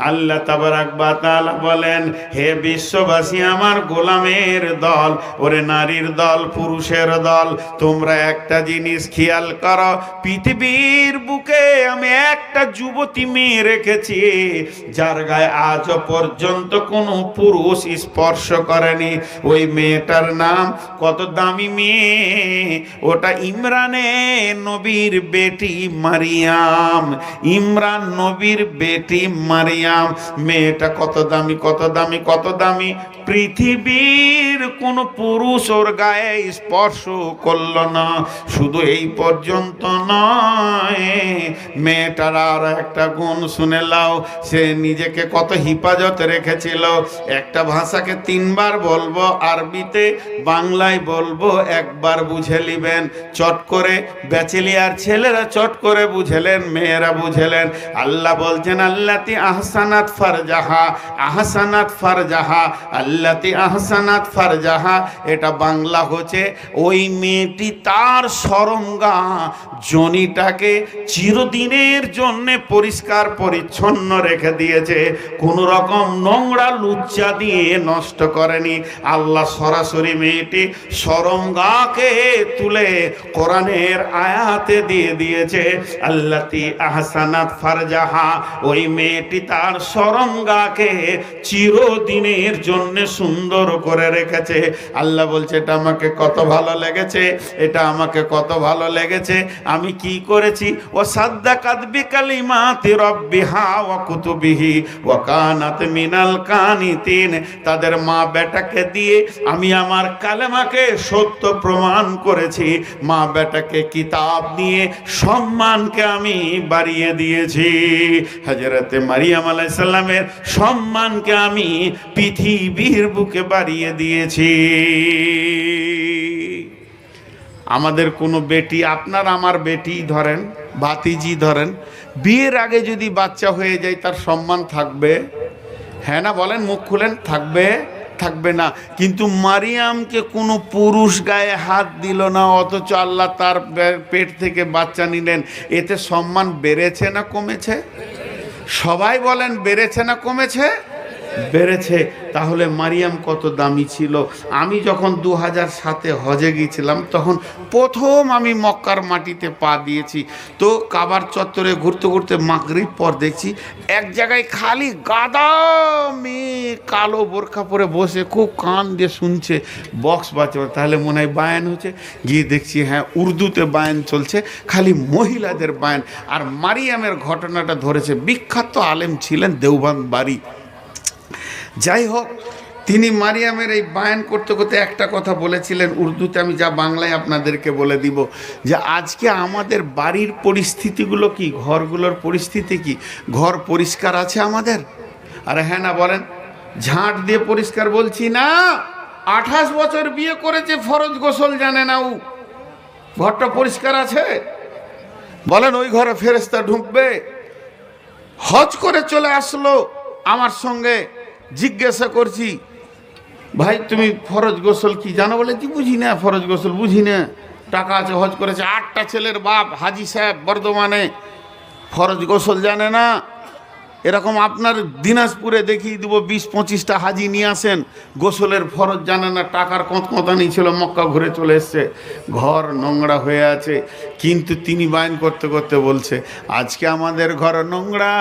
আল্লাহ তাবারাক ওয়া তাআলা বলেন, হে বিশ্ববাসী, আমার গোলামের দল, ওরে নারীর দল, পুরুষের দল, তোমরা একটা জিনিস খেয়াল করো, পৃথিবীর বুকে আমি একটা যুবতী মেয়ে রেখেছি যার গায়ে আজও পর্যন্ত কোনো পুরুষ স্পর্শ করেনি। ওই মেয়েটার নাম, কত দামি মেয়ে, ওটা ইমরানে নবীর বেটি মারিয়াম। ইমরান নবীর বেটি মারিয়াম। মেয়েটা কত দামি, কত দামি, কত দামি। পৃথিবীর কোন পুরুষ ওর গায়ে স্পর্শ করল না। শুধু এই পর্যন্ত নয়, মেয়েটার আর একটা গুণ শুনে লাও, সে নিজেকে কত হিফাজতে রেখেছিল। একটা ভাষাকে তিনবার বলবো, আরবিতে, বাংলায় বলবো, একবার বুঝে নিবেন চট করে। ব্যাচেলিয়ার ছেলেরা চট করে বুঝেলেন, মেয়েরা বুঝেলেন। আল্লাহ বলছেন, আল্লাতি আহসানাত ফারজাহা, আহসানাত ফারজাহা, আল্লাতি আহসানাত ফারজাহা। এটা বাংলা হচ্ছে ওই মেয়েটি তার শরমগা জনিটাকে চিরদিনের জন্য পরিষ্কার পরিচ্ছন্ন রেখে দিয়েছে, কোন রকম নোংরা লুচ্চা দিয়ে নষ্ট করেনি। আল্লাহ সরাসরি মেয়েটি শরমগাকে তুলে কোরআনের আয়াতে দিয়ে দিয়েছে, আল্লাতি আহসানাত ফারজাহা। ওই মেয়েটি তার শরমগাকে চিরদিনের জন্য সুন্দর করে রেখেছে। আল্লাহ বলছে, এটা আমাকে কত ভালো লেগেছে, এটা আমাকে কত ভালো লেগেছে। আমি কি করেছি? ও সাদ্দাকাত বিকালিমাতি রাব্বিহা ওয়া কুতুবিহি ওয়া কানাত মিনাল কানিতিন। তাদের মা বেটাকে দিয়ে আমি আমার কালেমাকে সত্য প্রমাণ করেছি। মা বেটাকে কিতাব নিয়ে সম্মানকে আমি বাড়িয়ে দিয়েছি। হযরতে মারিয়াম আলাইহিস সালামের সম্মানকে আমি পৃথিবীর বুকে বাড়িয়ে দিয়েছি। আমাদের কোনো বেটি, আপনার আমার বেটি ধরেন, ভাতিজি ধরেন, বিয়ের আগে যদি বাচ্চা হয়ে যায়, তার সম্মান থাকবে? হ্যাঁ না বলেন, মুখ খুলেন। থাকবে? থাকবে না। কিন্তু মারিয়ামকে কোনো পুরুষ গায়ে হাত দিল না, অথচ আল্লাহ তার পেট থেকে বাচ্চা নিলেন। এতে সম্মান বেড়েছে না কমেছে? সবাই বলেন, বেড়েছে না কমেছে? বেড়েছে। তাহলে মারিয়াম কত দামি ছিল। আমি যখন 2007-এ হজে গিয়েছিলাম, তখন প্রথম আমি মক্কার মাটিতে পা দিয়েছি। তো কাবার চত্বরে ঘুরতে ঘুরতে মাগরিব পর দেখছি এক জায়গায় খালি গাদা মেয়ে কালো বোরখা পরে বসে খুব কান দিয়ে শুনছে, বক্স বাজছে। তাহলে মনে হয় বায়ান হচ্ছে। গিয়ে দেখছি, হ্যাঁ, উর্দুতে বায়ান চলছে, খালি মহিলাদের বায়ান। আর মারিয়ামের ঘটনাটা ধরেছে, বিখ্যাত আলেম ছিলেন, দেওবন্দ বাড়ি। যাই হোক, তিনি মারিয়ামের এই বায়ান করতে করতে একটা কথা বলেছিলেন উর্দুতে, আমি যা বাংলায় আপনাদেরকে বলে দিব, যে আজকে আমাদের বাড়ির পরিস্থিতিগুলো কি, ঘরগুলোর পরিস্থিতি কি? ঘর পরিষ্কার আছে আমাদের? আরে হ্যাঁ না বলেন। ঝাঁট দিয়ে পরিষ্কার বলছি না। 28 বছর বিয়ে করেছে, ফরজ গোসল জানে না। ও ঘরটা পরিষ্কার আছে? বলেন, ওই ঘরে ফেরেশতা ঢুকবে? হজ করে চলে আসলো আমার সঙ্গে, জিজ্ঞাসা করছি, ভাই তুমি ফরজ গোসল কি জানো? বলে, কি বুঝি না, ফরজ গোসল বুঝি না। টাকা আছে, হজ করেছে, 8টা ছেলের বাপ, হাজি সাহেব বর্ধমানে, ফরজ গোসল জানে না। এরকম আপনার দিনাজপুরে দেখিয়ে দেবো 20-25টা হাজি নিয়ে আসেন, গোসলের ফরজ জানে না, টাকার কঁতকঁতানি ছিল, মক্কা ঘুরে চলে এসছে, ঘর নোংরা হয়ে আছে। কিন্তু তিনি বায়ান করতে করতে বলছে, আজকে আমাদের ঘর নোংরা,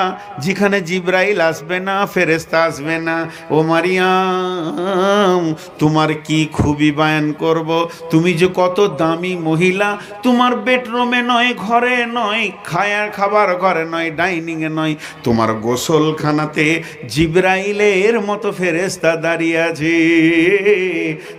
যেখানে জিবরাইল আসবে না, ফেরেশতা আসবে না। ও মারিয়াম, তোমার কি খুবই বায়ান করব। তুমি যে কত দামি মহিলা, তোমার বেডরুমে নয়, ঘরে নয়, খাবার ঘরে নয়, ডাইনিংয়ে নয়, তোমার গোসলখানাতে জিবরাইলের মতো ফেরেশতা দাঁড়িয়ে আছে।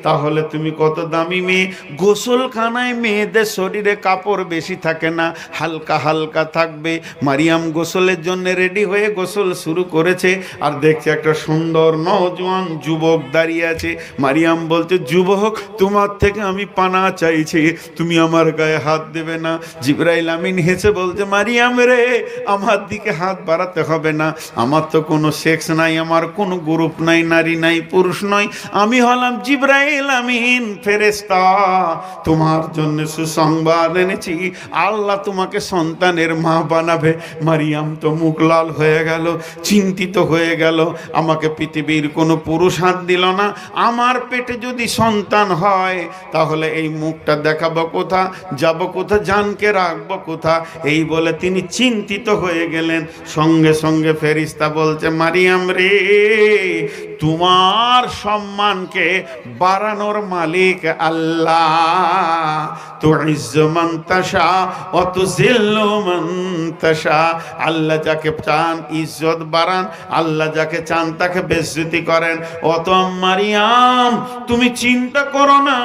তাহলে তুমি কত দামি মেয়ে। গোসলখানায় মেয়েদের শরীরে কাপড় বেশি থাকে না, হালকা হালকা থাকবে। মারিয়াম গোসলের জন্য রেডি হয়ে গোসল শুরু করেছে, আর দেখছে একটা সুন্দর নওজোয়ান যুবক দাঁড়িয়ে আছে। মারিয়াম বলছে, যুবক, তোমার থেকে আমি পানা চাইছি, তুমি আমার গায়ে হাত দেবে না। জিবরাইল আমিন হেসে বলছে, মারিয়াম রে, আমার দিকে হাত বাড়াতে হবে না, না, আমার তো কোনো সেক্স নাই, আমার কোনো গ্রুপ নাই, নারী নাই, পুরুষ নয়, আমি হলাম জিবরাইল আমিন ফেরেশতা, তোমার জন্য সুসংবাদ এনেছি, আল্লাহ তোমাকে সন্তানের মা বানাবে। মারিয়াম তো মুখ লাল হয়ে গেল, চিন্তিত হয়ে গেল, আমাকে পৃথিবীর কোনো পুরুষ হাত দিল না, আমার পেটে যদি সন্তান হয় তাহলে এই মুখটা দেখাবো কোথা, যাব কোথা, জানকে রাখবো কোথা, এই বলে তিনি চিন্তিত হয়ে গেলেন। সঙ্গে সঙ্গে ফেরেশতা বলছে, মারিয়াম রে, তোমার সম্মানকে বাড়ানোর মালিক আল্লাহ, তুইজ্জু মান তাশা ওয়া তুযিল্লু মান তাশা, আল্লাহ যাকে চান ইজ্জত বাড়ান, আল্লাহ যাকে চান তাকে বেইজ্জতি করেন। অত মারিয়াম তুমি চিন্তা করো না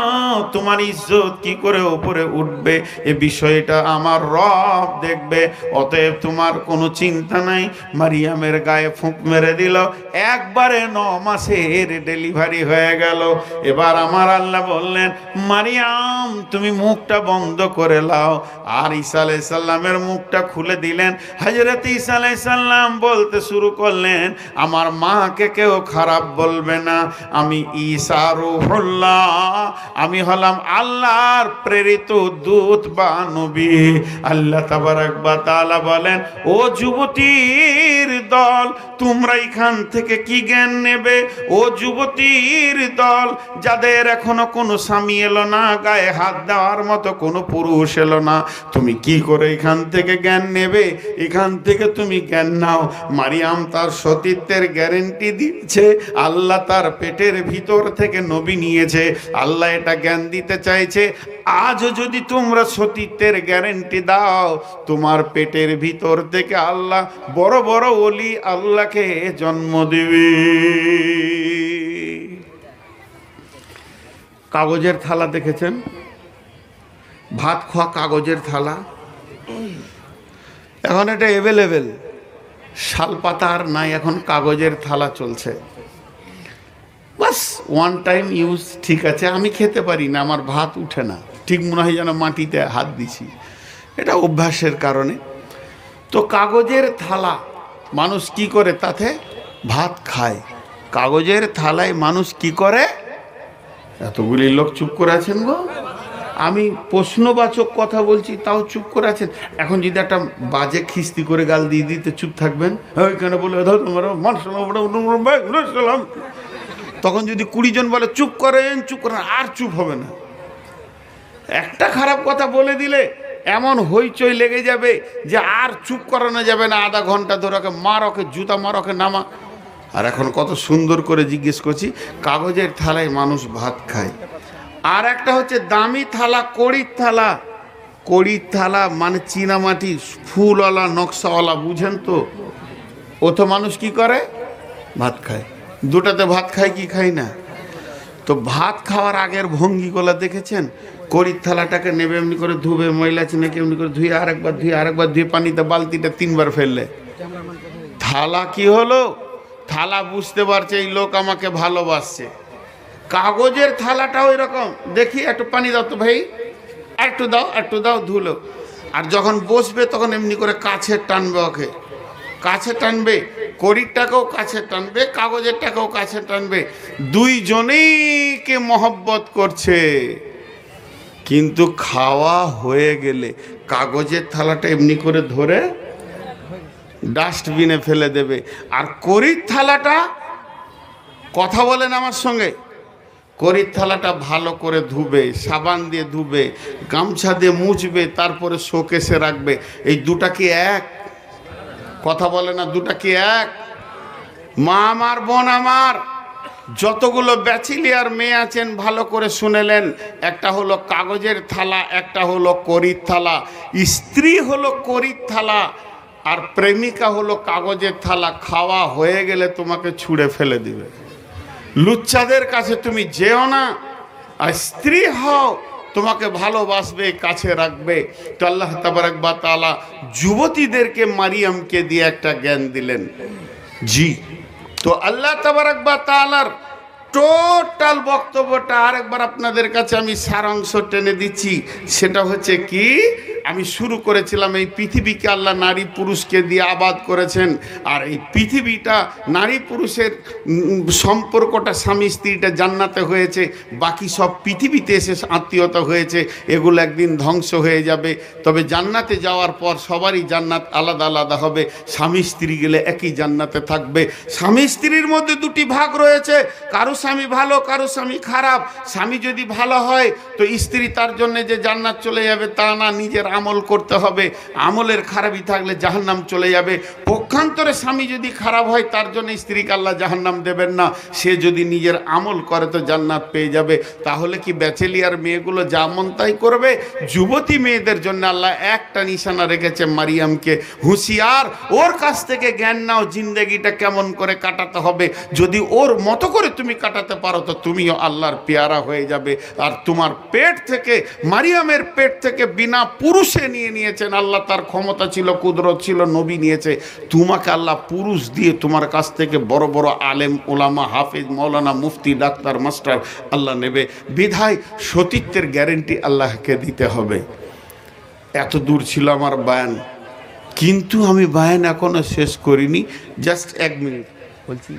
তোমার ইজ্জত কি করে উপরে উঠবে, এ বিষয়টা আমার রব দেখবে, অতএব তোমার কোনো চিন্তা নাই। মারিয়ামের গায়ে ফুঁক মেরে দিল, একবারে 9 মাসের ডেলিভারি হয়ে গেল। এবার আমার আল্লাহ বললেন, মারিয়াম তুমি মুখটা বন্ধ করে লাও। আর ঈসা আলাইহিস সালামের মুখটা খুলে দিলেন। হযরত ঈসা আলাইহিস সালাম বলতে শুরু করলেন, আমার মাকে কেউ খারাপ বলবে না, আমি ঈসা রূহুল্লাহ, আমি হলাম আল্লাহর প্রেরিত দূত বা নবী। আল্লাহ তাবারক ওয়া তাআলা বলেন, ও যুবতীর দল, তোমরা এখান থেকে কি জ্ঞান নেবে? ও যুবতীর দল, যাদের এখনো কোনো স্বামী এলো না, গায়ে হাত দেওয়ার মতো কোনো পুরুষ এলো না, তুমি কি করে এখান থেকে জ্ঞান নেবে? এখান থেকে তুমি জ্ঞান নাও। মারিয়াম তার সতীত্বের গ্যারেন্টি দিয়েছে, আল্লাহ তার পেটের ভিতর থেকে নবী নিয়েছে, আল্লাহ এটা জ্ঞান দিতে চাইছে। আজও যদি তোমরা সতীত্বের গ্যারেন্টি দাও, তোমার পেটের ভিতর থেকে আল্লাহ বড় বড় ওলি আল্লাহকে জন্ম দেবে। কাগজের থালা দেখেছেন? ভাত খাওয়া কাগজের থালা, এখন এটা অ্যাভেলেবেল, শাল পাতা আর নাই, এখন কাগজের থালা চলছে। বাস ওয়ান টাইম ইউজ, ঠিক আছে, আমি খেতে পারি না, আমার ভাত উঠে না, ঠিক মনে হয় যেন মাটিতে হাত দিছি, এটা অভ্যাসের কারণে। তো কাগজের থালা মানুষ কি করে? তাতে ভাত খায়। কাগজের থালায় মানুষ কি করে? এতগুলি লোক চুপ করে আছেন গো, আমি প্রশ্নবাচক কথা বলছি তাও চুপ করে আছেন। এখন যদি একটা বাজে খিস্তি করে গাল দিয়ে দিতে চুপ থাকবেন, ওইখানে বলে তখন যদি 20 জন বলে চুপ করেন চুপ করেন, আর চুপ হবে না। একটা খারাপ কথা বলে দিলে এমন হইচই লেগে যাবে যে আর চুপ করানো যাবে না, আধা ঘন্টা ধরে ওকে মার, ওকে জুতা মার, ওকে নামা। আর এখন কত সুন্দর করে জিজ্ঞেস করছি, কাগজের থালায় মানুষ ভাত খায়। আর একটা হচ্ছে দামি থালা, কড়ির থালা। কড়ির থালা মানে চীনামাটি, ফুলওয়ালা নকশাওয়ালা, বুঝেন তো? ও তো মানুষ কি করে? ভাত খায়। দুটাতে ভাত খায় কি খায় না? তো ভাত খাওয়ার আগের ভঙ্গিগুলো দেখেছেন? কড়ির থালাটাকে নেবে, এমনি করে ধুবে, ময়লা চিনাকে এমনি করে ধুয়ে আরেকবার ধুয়ে আরেকবার ধুয়ে পানিতে বালতিটা 3 বার ফেললে থালা কি হলো? থালা বুঝতে পারছে এই লোক আমাকে ভালোবাসছে। কাগজের থালাটা ওই রকম, দেখি একটু পানি দাও তো ভাই, একটু দাও একটু দাও, ধুলো। আর যখন বসবে তখন এমনি করে কাছে টানবে, ওকে কাছে টানবে, কড়িরটাকেও কাছে টানবে, কাগজেরটাকেও কাছে টানবে, দুইজনেই কে মহব্বত করছে। কিন্তু খাওয়া হয়ে গেলে কাগজের থালাটা এমনি করে ধরে ডাস্টবিনে ফেলে দেবে। আর কড়ির থালাটা, কথা বলেন আমার সঙ্গে, কড়ির থালাটা ভালো করে ধুবে, সাবান দিয়ে ধুবে, গামছা দিয়ে মুছবে, তারপরে শোকেসে রাখবে। এই দুটা কি এক? কথা বলে না, দুটা কি এক? মা আমার, বোন আমার, যতগুলো ব্যাচেলিয়ার মেয়ে আছেন ভালো করে শুনেলেন, একটা হলো কাগজের থালা, একটা হলো কড়ির থালা। স্ত্রী হলো কড়ির থালা, আর প্রেমিকা হলো কাগজের থালা। খাওয়া হয়ে গেলে তোমাকে ছুঁড়ে ফেলে দিবে। লুচ্চাদের কাছে তুমি যেও না, আর স্ত্রী হও, তোমাকে ভালোবাসবে, কাছে রাখবে। তো আল্লাহ তাবারক ওয়া তাআলা যুবতীদেরকে মারিয়ামকে দিয়ে একটা জ্ঞান দিলেন। জি, তো আল্লাহ তাবারক ওয়া তাআলার টোটাল বক্তব্যটা আরেকবার আপনাদের কাছে আমি সারাংশ টেনে দিচ্ছি। সেটা হচ্ছে কি, আমি শুরু করেছিলাম এই পৃথিবীকে আল্লাহ নারী পুরুষকে দিয়ে আবাদ করেছেন, আর এই পৃথিবীটা নারী পুরুষের সম্পর্কটা স্বামী স্ত্রীটা জান্নাতে হয়েছে, বাকি সব পৃথিবীতে এসে আত্মীয়তা হয়েছে, এগুলো একদিন ধ্বংস হয়ে যাবে। তবে জান্নাতে যাওয়ার পর সবারই জান্নাত আলাদা আলাদা হবে, স্বামী স্ত্রী গেলে একই জান্নাতে থাকবে। স্বামী স্ত্রীর মধ্যে দুটি ভাগ রয়েছে, কারো স্বামী ভালো কারো স্বামী খারাপ। স্বামী যদি ভালো হয় তো স্ত্রী তার জন্য যে জান্নাত চলে যাবে তা না, নিজের আমল করতে হবে, আমলের খারাপই থাকলে জাহান্নাম চলে যাবে। পক্ষান্তরে স্বামী যদি খারাপ হয় তার জন্য স্ত্রীকে আল্লাহ জাহান্নাম দেবেন না, সে যদি নিজের আমল করে তো জান্নাত পেয়ে যাবে। তাহলে কি ব্যাচেলিয়ার মেয়েগুলো যা মন তাই করবে? যুবতী মেয়েদের জন্য আল্লাহ একটা নিশানা রেখেছে, মারিয়ামকে হুঁশিয়ার, ওর কাছ থেকে জ্ঞান নাও জিন্দেগিটা কেমন করে কাটাতে হবে। যদি ওর মতো করে তুমি কাটাতে পারো তো তুমিও আল্লাহর পেয়ারা হয়ে যাবে। আর তোমার পেট থেকে, মারিয়ামের পেট থেকে বিনা পুরুষে নিয়েছেন আল্লাহ, তার ক্ষমতা ছিল, কুদরত ছিল, নবী নিয়েছে। তোমাকে আল্লাহ পুরুষ দিয়ে তোমার কাছ থেকে বড় বড় আলেম ওলামা হাফিজ মৌলানা মুফতি ডাক্তার মাস্টার আল্লাহ নেবে। বিধায় সতীত্বের গ্যারেন্টি আল্লাহকে দিতে হবে। এত দূর ছিল আমার বায়ান, কিন্তু আমি বায়ান এখনো শেষ করিনি। জাস্ট 1 মিনিট বলছি।